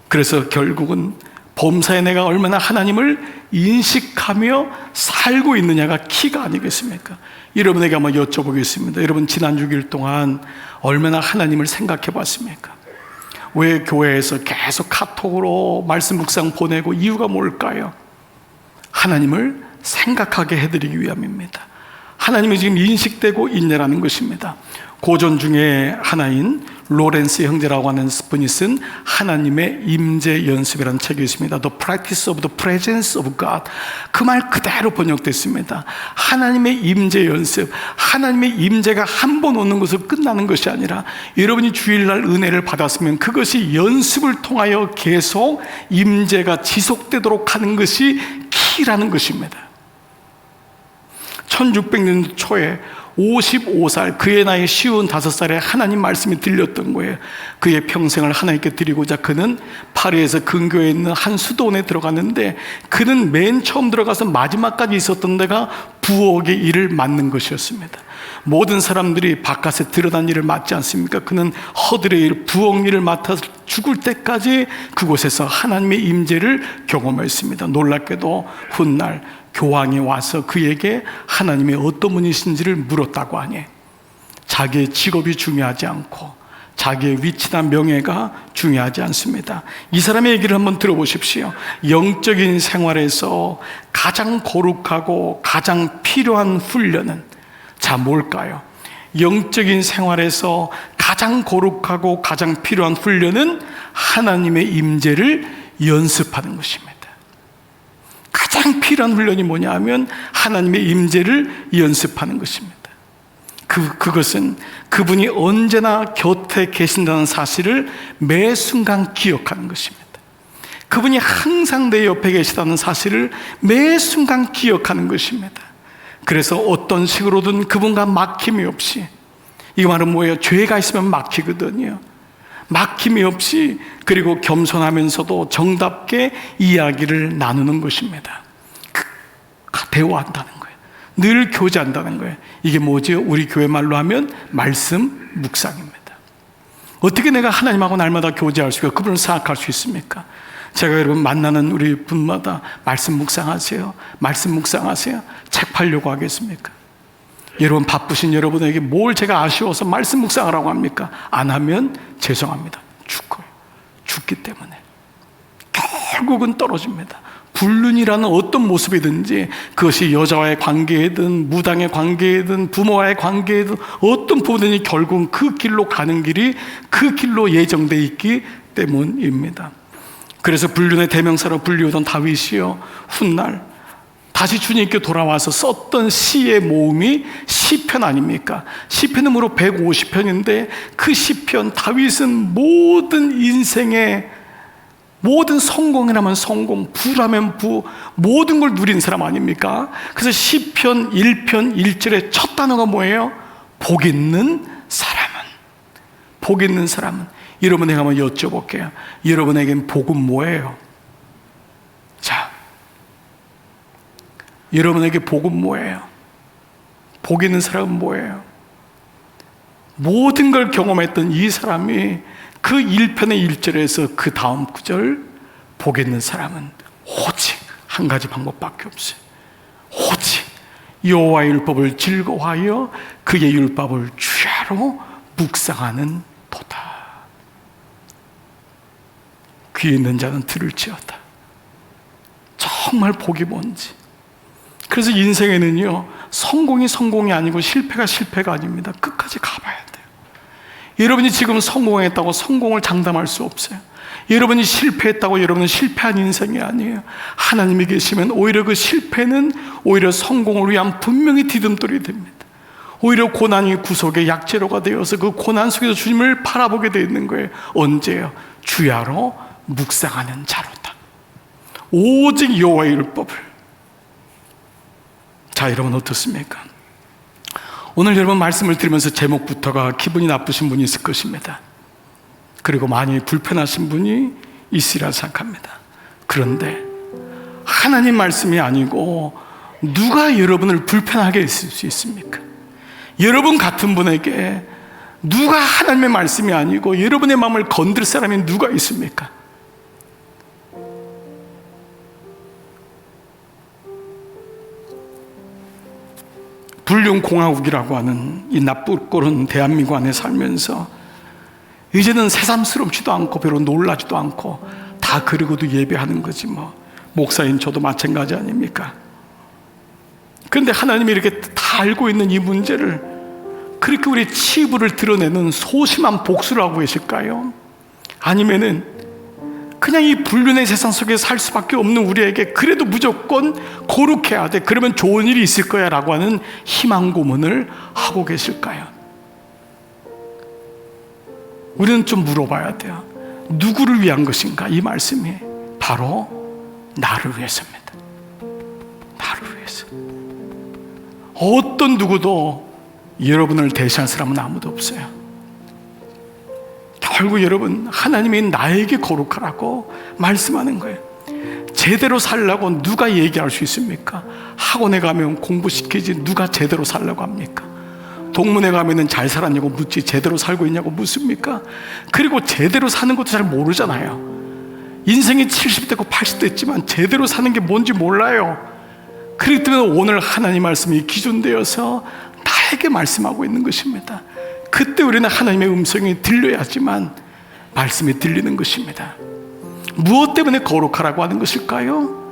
그래서 결국은 범사에 내가 얼마나 하나님을 인식하며 살고 있느냐가 키가 아니겠습니까? 여러분에게 한번 여쭤보겠습니다. 여러분 지난 6일 동안 얼마나 하나님을 생각해 봤습니까? 왜 교회에서 계속 카톡으로 말씀 묵상 보내고 이유가 뭘까요? 하나님을 생각하게 해드리기 위함입니다. 하나님이 지금 인식되고 있냐라는 것입니다. 고전 중에 하나인 로렌스 형제라고 하는 분이 쓴 하나님의 임재 연습이라는 책이 있습니다. The Practice of the Presence of God. 그 말 그대로 번역됐습니다. 하나님의 임재 연습, 하나님의 임재가 한 번 오는 것으로 끝나는 것이 아니라 여러분이 주일날 은혜를 받았으면 그것이 연습을 통하여 계속 임재가 지속되도록 하는 것이 키라는 것입니다. 1600년 초에 55살, 그의 나이 55살에 하나님 말씀이 들렸던 거예요. 그의 평생을 하나님께 드리고자 그는 파리에서 근교에 있는 한 수도원에 들어갔는데, 그는 맨 처음 들어가서 마지막까지 있었던 데가 부엌의 일을 맡는 것이었습니다. 모든 사람들이 바깥에 드러난 일을 맡지 않습니까? 그는 허들의 일, 부엌 일을 맡아서 죽을 때까지 그곳에서 하나님의 임재를 경험했습니다. 놀랍게도 훗날 교황이 와서 그에게 하나님의 어떤 분이신지를 물었다고 하니, 자기의 직업이 중요하지 않고 자기의 위치나 명예가 중요하지 않습니다. 이 사람의 얘기를 한번 들어보십시오. 영적인 생활에서 가장 거룩하고 가장 필요한 훈련은 뭘까요? 영적인 생활에서 가장 거룩하고 가장 필요한 훈련은 하나님의 임재를 연습하는 것입니다. 가장 필요한 훈련이 뭐냐 하면 하나님의 임재를 연습하는 것입니다. 그것은 그분이 언제나 곁에 계신다는 사실을 매 순간 기억하는 것입니다. 그분이 항상 내 옆에 계시다는 사실을 매 순간 기억하는 것입니다. 그래서 어떤 식으로든 그분과 막힘이 없이, 이 말은 뭐예요? 죄가 있으면 막히거든요. 막힘이 없이, 그리고 겸손하면서도 정답게 이야기를 나누는 것입니다. 대화한다는 거예요. 늘 교제한다는 거예요. 이게 뭐죠? 우리 교회 말로 하면 말씀 묵상입니다. 어떻게 내가 하나님하고 날마다 교제할 수 있고 그분을 생각할 수 있습니까? 제가 여러분 만나는 우리 분마다 말씀 묵상하세요, 말씀 묵상하세요, 책 팔려고 하겠습니까? 여러분 바쁘신 여러분에게 뭘 제가 아쉬워서 말씀 묵상하라고 합니까? 안 하면 죄송합니다. 죽어요. 죽기 때문에 결국은 떨어집니다. 불륜이라는 어떤 모습이든지, 그것이 여자와의 관계이든 무당의 관계이든 부모와의 관계이든 어떤 부분이 결국은 그 길로 가는 길이 그 길로 예정되어 있기 때문입니다. 그래서 불륜의 대명사로 불리우던 다윗이요, 훗날 다시 주님께 돌아와서 썼던 시의 모음이 시편 아닙니까? 시편음으로 150편인데 그 시편, 다윗은 모든 인생의 모든 성공이라면 성공, 부라면 부, 모든 걸 누린 사람 아닙니까? 그래서 시편 1편 1절의 첫 단어가 뭐예요? 복 있는 사람은. 복 있는 사람은. 여러분에게 한번 여쭤볼게요. 여러분에겐 복은 뭐예요? 자, 여러분에게 복은 뭐예요? 복 있는 사람은 뭐예요? 모든 걸 경험했던 이 사람이 그 1편의 1절에서 그 다음 구절, 복 있는 사람은 오직 한 가지 방법밖에 없어요. 오직 여호와의 율법을 즐거워하여 그의 율법을 주야로 묵상하는 도다. 귀 있는 자는 들을지어다. 정말 복이 뭔지. 그래서 인생에는요, 성공이 아니고 실패가 아닙니다. 끝까지 가봐야 돼요. 여러분이 지금 성공했다고 성공을 장담할 수 없어요. 여러분이 실패했다고 여러분은 실패한 인생이 아니에요. 하나님이 계시면 오히려 그 실패는 오히려 성공을 위한 분명히 디딤돌이 됩니다. 오히려 고난이 구속의 약재로가 되어서 그 고난 속에서 주님을 바라보게 되어 있는 거예요. 언제요? 주야로 묵상하는 자로다. 오직 여호와의 율법을. 자, 여러분 어떻습니까? 오늘 여러분 말씀을 들으면서 제목부터가 기분이 나쁘신 분이 있을 것입니다. 그리고 많이 불편하신 분이 있으리라 생각합니다. 그런데 하나님 말씀이 아니고 누가 여러분을 불편하게 했을 수 있습니까? 여러분 같은 분에게 누가 하나님의 말씀이 아니고 여러분의 마음을 건들 사람이 누가 있습니까? 불륜공화국이라고 하는 이 나쁘고른 대한민국 안에 살면서 이제는 새삼스럽지도 않고 별로 놀라지도 않고 다 그러고도 예배하는 거지 뭐. 목사인 저도 마찬가지 아닙니까? 그런데 하나님이 이렇게 다 알고 있는 이 문제를 그렇게 우리 치부를 드러내는 소심한 복수를 하고 계실까요? 아니면은 그냥 이 불륜의 세상 속에 살 수밖에 없는 우리에게 그래도 무조건 거룩해야 돼, 그러면 좋은 일이 있을 거야 라고 하는 희망 고문을 하고 계실까요? 우리는 좀 물어봐야 돼요. 누구를 위한 것인가? 이 말씀이 바로 나를 위해서입니다. 나를 위해서. 어떤 누구도 여러분을 대신할 사람은 아무도 없어요. 결국 여러분, 하나님이 나에게 거룩하라고 말씀하는 거예요. 제대로 살라고 누가 얘기할 수 있습니까? 학원에 가면 공부시키지 누가 제대로 살라고 합니까? 동문회 가면은 잘 살았냐고 묻지 제대로 살고 있냐고 묻습니까? 그리고 제대로 사는 것도 잘 모르잖아요. 인생이 70대고 80대지만 제대로 사는 게 뭔지 몰라요. 그렇기 때문에 오늘 하나님 말씀이 기준되어서 나에게 말씀하고 있는 것입니다. 그때 우리는 하나님의 음성이 들려야지만 말씀이 들리는 것입니다. 무엇 때문에 거룩하라고 하는 것일까요?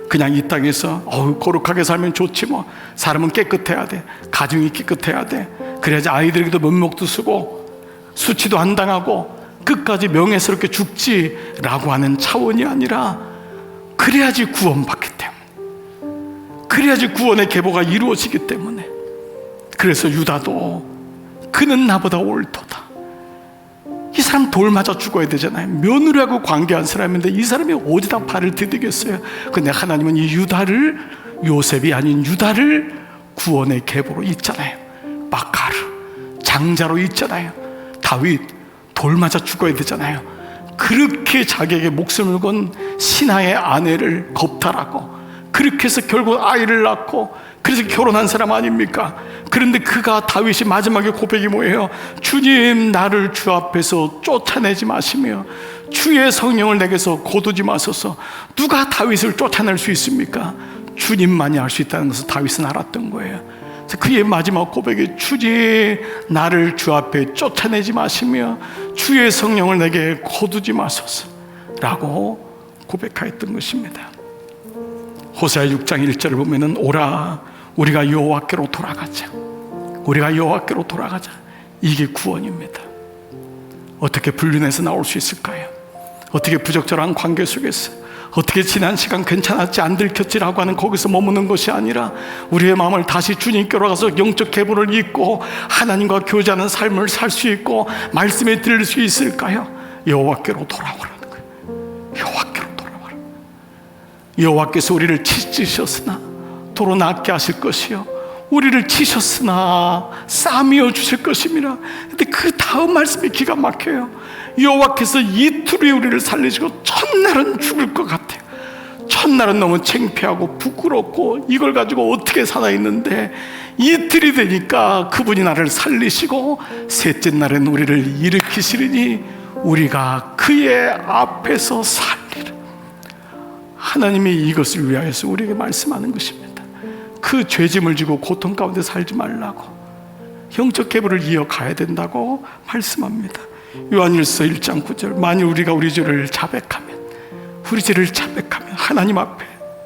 그냥 이 땅에서 거룩하게 살면 좋지 뭐. 사람은 깨끗해야 돼. 가정이 깨끗해야 돼. 그래야지 아이들에게도 면목도 쓰고 수치도 안 당하고 끝까지 명예스럽게 죽지라고 하는 차원이 아니라, 그래야지 구원받기 때문에, 그래야지 구원의 계보가 이루어지기 때문에. 그래서 유다도 그는 나보다 옳도다. 이 사람 돌 맞아 죽어야 되잖아요. 며느리하고 관계한 사람인데 이 사람이 어디다 발을 디디겠어요? 근데 하나님은 이 유다를, 요셉이 아닌 유다를 구원의 계보로 있잖아요. 마카르 장자로 있잖아요. 다윗 돌 맞아 죽어야 되잖아요. 그렇게 자기에게 목숨을 건 신하의 아내를 겁탈하고, 그렇게 해서 결국 아이를 낳고, 그래서 결혼한 사람 아닙니까? 그런데 그가, 다윗이 마지막에 고백이 뭐예요? 주님, 나를 주 앞에서 쫓아내지 마시며 주의 성령을 내게서 거두지 마소서. 누가 다윗을 쫓아낼 수 있습니까? 주님만이 할 수 있다는 것을 다윗은 알았던 거예요. 그의 마지막 고백이, 주님, 나를 주 앞에 쫓아내지 마시며 주의 성령을 내게 거두지 마소서 라고 고백하였던 것입니다. 호세아 6장 1절을 보면은, 오라 우리가 여호와께로 돌아가자. 우리가 여호와께로 돌아가자. 이게 구원입니다. 어떻게 불륜해서 나올 수 있을까요? 어떻게 부적절한 관계 속에서, 어떻게 지난 시간 괜찮았지, 안 들켰지라고 하는 거기서 머무는 것이 아니라 우리의 마음을 다시 주님께로 가서 영적 계보를 잇고 하나님과 교제하는 삶을 살 수 있고 말씀에 들을 수 있을까요? 여호와께로 돌아오라는 거예요. 여호와께로 돌아와라. 여호와께서 우리를 찢으셨으나 도로 낫게 하실 것이요, 우리를 치셨으나 싸매어 주실 것입니다. 근데 그 다음 말씀이 기가 막혀요. 여호와께서 이틀 후에 우리를 살리시고 첫날은 죽을 것 같아요. 첫날은 너무 창피하고 부끄럽고 이걸 가지고 어떻게 사나 있는데, 이틀이 되니까 그분이 나를 살리시고 셋째 날엔 우리를 일으키시리니 우리가 그의 앞에서 살리라. 하나님이 이것을 위하여서 우리에게 말씀하는 것입니다. 그 죄짐을 지고 고통 가운데 살지 말라고, 영적 계보를 이어가야 된다고 말씀합니다. 요한일서 1장 9절, 만일 우리가 우리 죄를 자백하면 하나님 앞에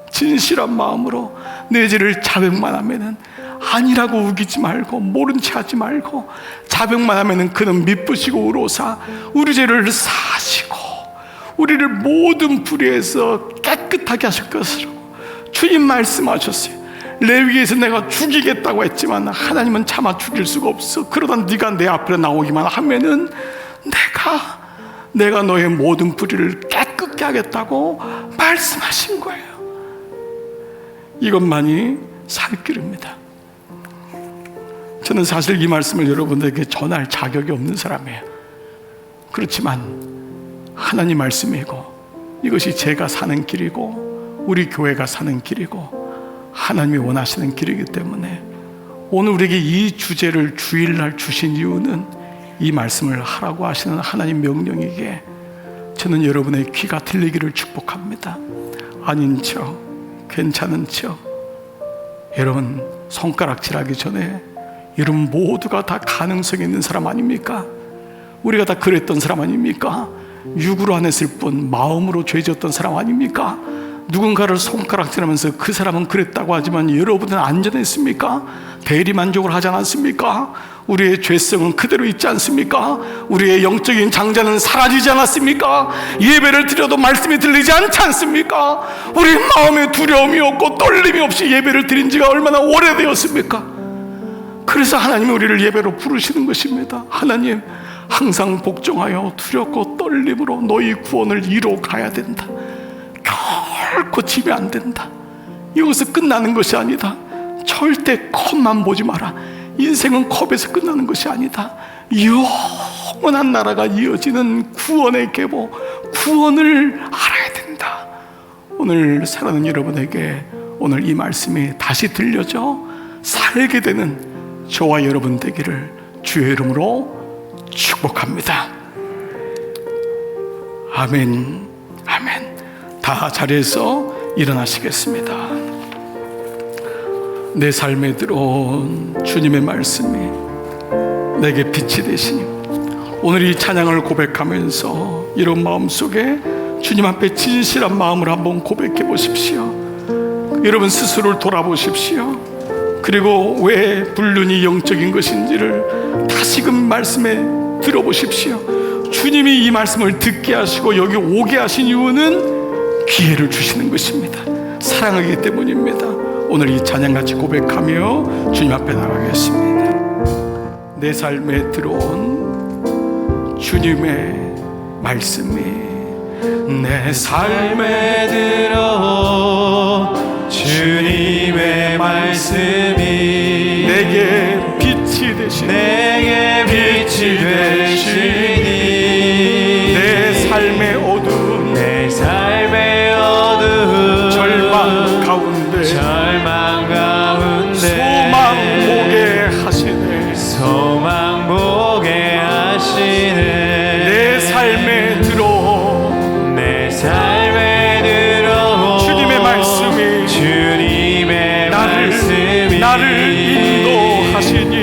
진실한 마음으로 내 죄를 자백만 하면은, 아니라고 우기지 말고 모른 체 하지 말고 자백만 하면은 그는 미쁘시고 의로사 우리 죄를 사하시고 우리를 모든 불의에서 깨끗하게 하실 것으로 주님 말씀하셨어요. 레위기에서 내가 죽이겠다고 했지만 하나님은 차마 죽일 수가 없어. 그러다 네가 내 앞에 나오기만 하면은 내가 너의 모든 불의를 깨끗게 하겠다고 말씀하신 거예요. 이것만이 살 길입니다. 저는 사실 이 말씀을 여러분들에게 전할 자격이 없는 사람이에요. 그렇지만 하나님 말씀이고, 이것이 제가 사는 길이고 우리 교회가 사는 길이고 하나님이 원하시는 길이기 때문에, 오늘 우리에게 이 주제를 주일날 주신 이유는 이 말씀을 하라고 하시는 하나님 명령이기에 저는 여러분의 귀가 들리기를 축복합니다. 아닌 척, 괜찮은 척, 여러분 손가락질하기 전에 여러분 모두가 다 가능성이 있는 사람 아닙니까? 우리가 다 그랬던 사람 아닙니까? 육으로 안 했을 뿐 마음으로 죄졌던 사람 아닙니까? 누군가를 손가락질하면서 그 사람은 그랬다고 하지만 여러분은 안전했습니까? 대리만족을 하지 않았습니까? 우리의 죄성은 그대로 있지 않습니까? 우리의 영적인 장자는 사라지지 않았습니까? 예배를 드려도 말씀이 들리지 않지 않습니까? 우리 마음에 두려움이 없고 떨림이 없이 예배를 드린 지가 얼마나 오래되었습니까? 그래서 하나님이 우리를 예배로 부르시는 것입니다. 하나님, 항상 복종하여 두렵고 떨림으로 너희 구원을 이루어 가야 된다. 결코 지면 안 된다. 이것은 끝나는 것이 아니다. 절대 컷만 보지 마라. 인생은 컵에서 끝나는 것이 아니다. 영원한 나라가 이어지는 구원의 계보, 구원을 알아야 된다. 오늘 사랑하는 여러분에게 오늘 이 말씀이 다시 들려져 살게 되는 저와 여러분 되기를 주의 이름으로 축복합니다. 아멘, 아멘. 다 자리에서 일어나시겠습니다. 내 삶에 들어온 주님의 말씀이 내게 빛이 되시니 오늘 이 찬양을 고백하면서 이런 마음속에 주님 앞에 진실한 마음을 한번 고백해 보십시오. 여러분 스스로를 돌아보십시오. 그리고 왜 불륜이 영적인 것인지를 다시금 말씀에 들어보십시오. 주님이 이 말씀을 듣게 하시고 여기 오게 하신 이유는 기회를 주시는 것입니다. 사랑하기 때문입니다. 오늘 이 찬양같이 고백하며 주님 앞에 나가겠습니다. 내 삶에 들어온 주님의 말씀이 내 삶에 들어온 주님의 말씀이 내게 빛이 되시니 내 삶의 어두운 절망 가운데 소망 보게 하시네. 내 삶에 들어온 주님의 말씀이 나를 인도하시니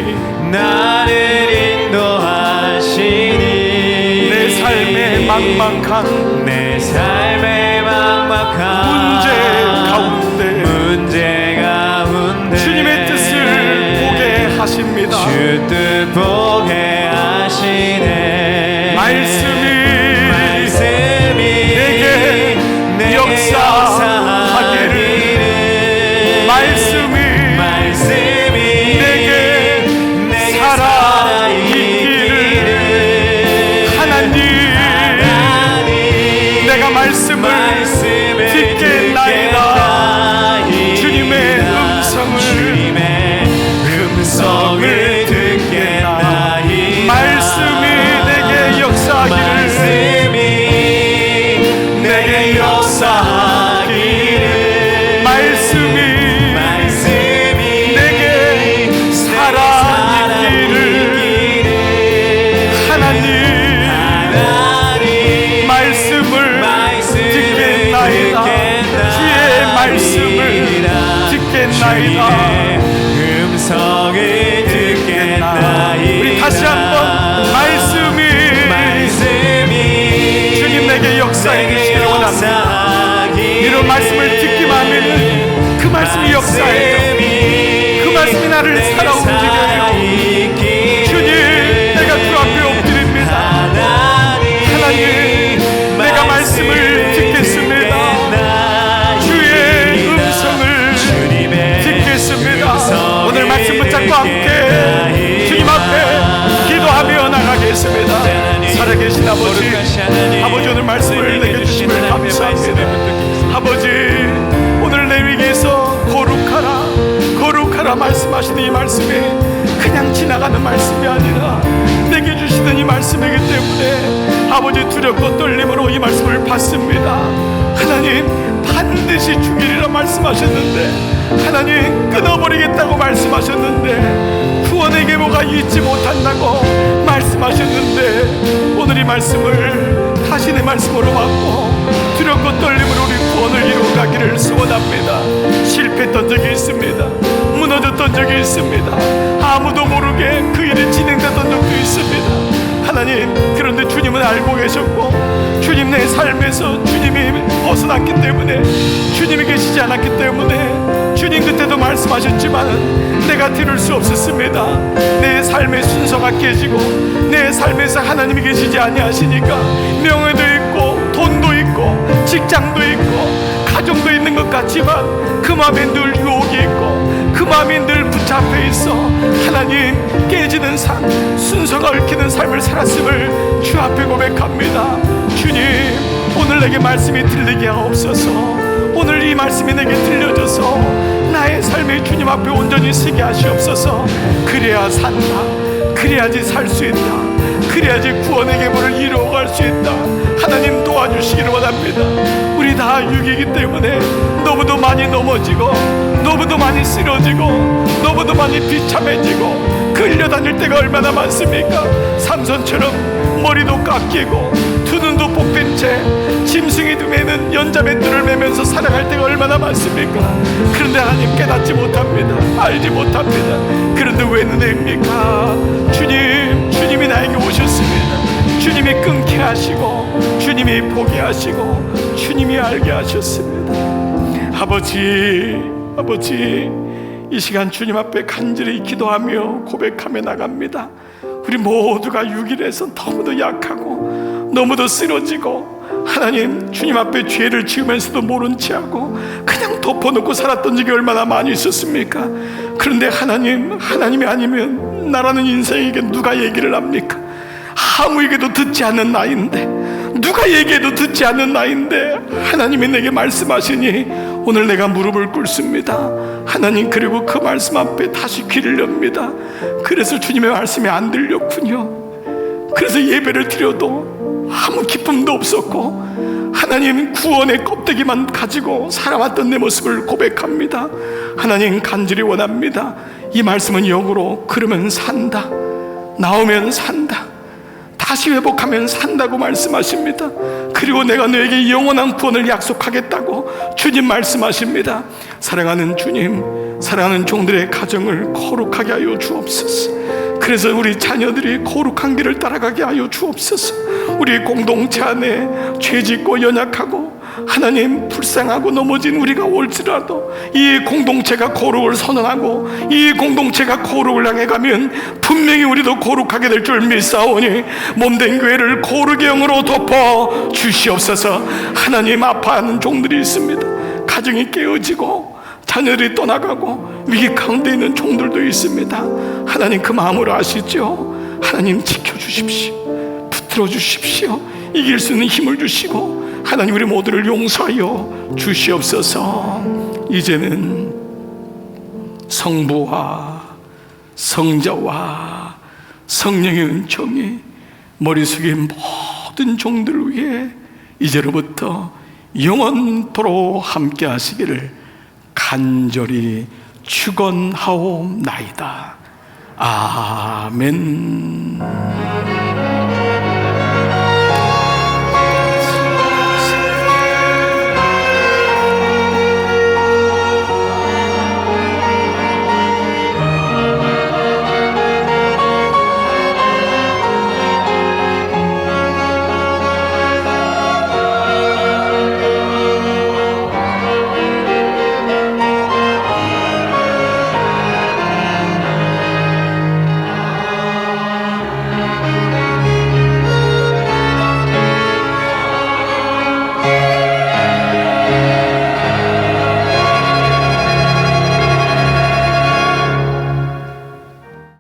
내 삶의 막막한 문제 가운데 주님의 뜻을 보게 하십니다. 주 뜻 보게 하시네. 말씀이 내게 역사하기를 말씀이 내게 살아있기를 하나님 내가 말씀을 듣겠나이다. 주님의 음성을 듣겠나이다. 말씀이 내게 역사하기를 말씀이 내게 살아있기를 하나님 말씀을 듣겠나이다. 주의 말씀을 듣겠나이다. 우리 다시 한번 말씀이 주님 내게 역사해 주시기를 원합니다. 이런 말씀을 듣기만 하면 그 말씀이 역사해요. 그 말씀이 나를 살아 움직여요. 주님 내가 주 앞에 엎드립니다. 하나님 내가 말씀을 듣겠습니다. 주의 음성을 듣겠습니다. 오늘 말씀 붙잡고 함께 주님 앞에 기도하며 나가겠습니다. 살아계신 아버지 오늘 말씀을 내게 주심을 감사합니다. 아버지 오늘 내 위기에서 거룩하라 말씀하시는 이 말씀이 그냥 지나가는 말씀이 아니라 내게 주시는 이 말씀이기 때문에 아버지 두렵고 떨림으로 이 말씀을 받습니다. 하나님 반드시 주기리라 말씀하셨는데 하나님 끊어버리겠다고 말씀하셨는데 구원의 계보가 잊지 못한다고 말씀하셨는데 오늘 이 말씀을 다시 내 말씀으로 받고 두렵고 떨림으로 우리 구원을 이루어가기를 소원합니다. 실패했던 적이 있습니다. 무너졌던 적이 있습니다. 아무도 모르게 그 일이 진행됐던 적도 있습니다. 하나님 그런데 주님은 알고 계셨고 주님 내 삶에서 주님이 벗어났기 때문에 주님이 계시지 않았기 때문에 주님 그때도 말씀하셨지만 내가 들을 수 없었습니다. 내 삶의 순서가 깨지고 내 삶에서 하나님이 계시지 아니하시니까 명예도 있고 돈도 있고 직장도 있고 가정도 있는 것 같지만 그 마음에 늘 유혹이 있고 그 마음이 늘 붙잡혀 있어 하나님 깨지는 삶 순서가 얽히는 삶을 살았음을 주 앞에 고백합니다. 주님 오늘 내게 말씀이 들리게 하옵소서. 오늘 이 말씀이 내게 들려져서 나의 삶의 주님 앞에 온전히 서게 하시옵소서. 그래야 산다. 그래야지 살 수 있다. 그래야지 구원의 계보를 이루어갈 수 있다. 하나님 도와주시기를 원합니다. 우리 다 육이기 때문에 너무도 많이 넘어지고, 너무도 많이 쓰러지고, 너무도 많이 비참해지고 끌려다닐 때가 얼마나 많습니까? 삼손처럼 머리도 깎이고 두 눈도 뽑힌 채 짐승이 매는 연자맷돌을 매면서 살아갈 때가 얼마나 많습니까? 그런데 하나님 깨닫지 못합니다. 알지 못합니다. 그런데 왜 눈에입니까? 주님이 나에게 오셨습니다. 주님이 끊게 하시고, 주님이 보게 하시고, 주님이 알게 하셨습니다. 아버지, 이 시간 주님 앞에 간절히 기도하며 고백하며 나갑니다. 우리 모두가 6일에서 너무도 약하고 너무도 쓰러지고, 하나님 주님 앞에 죄를 지으면서도 모른 체하고 그냥 덮어놓고 살았던 적이 얼마나 많이 있었습니까? 그런데 하나님이 아니면 나라는 인생에게 누가 얘기를 합니까? 아무에게도 듣지 않는 나인데, 누가 얘기해도 듣지 않는 나인데 하나님이 내게 말씀하시니 오늘 내가 무릎을 꿇습니다. 하나님, 그리고 그 말씀 앞에 다시 귀를 엽니다. 그래서 주님의 말씀이 안 들렸군요. 그래서 예배를 드려도 아무 기쁨도 없었고, 하나님 구원의 껍데기만 가지고 살아왔던 내 모습을 고백합니다. 하나님, 간절히 원합니다. 이 말씀은 역으로 그러면 산다, 나오면 산다, 다시 회복하면 산다고 말씀하십니다. 그리고 내가 너에게 영원한 구원을 약속하겠다고 주님 말씀하십니다. 사랑하는 주님, 사랑하는 종들의 가정을 거룩하게 하여 주옵소서. 그래서 우리 자녀들이 거룩한 길을 따라가게 하여 주옵소서. 우리 공동체 안에 죄짓고 연약하고 하나님 불쌍하고 넘어진 우리가 올지라도 이 공동체가 거룩을 선언하고 이 공동체가 거룩을 향해 가면 분명히 우리도 거룩하게 될 줄 믿사오니 몸된 교회를 거룩의 영으로 덮어 주시옵소서. 하나님, 아파하는 종들이 있습니다. 가정이 깨어지고 자녀들이 떠나가고 위기 가운데 있는 종들도 있습니다. 하나님, 그 마음을 아시죠? 하나님, 지켜주십시오. 붙들어 주십시오. 이길 수 있는 힘을 주시고 하나님, 우리 모두를 용서하여 주시옵소서. 이제는 성부와 성자와 성령의 은총이 머리 숙인 모든 종들을 위해 이제로부터 영원토록 함께 하시기를 간절히 축원하옵나이다. 아멘.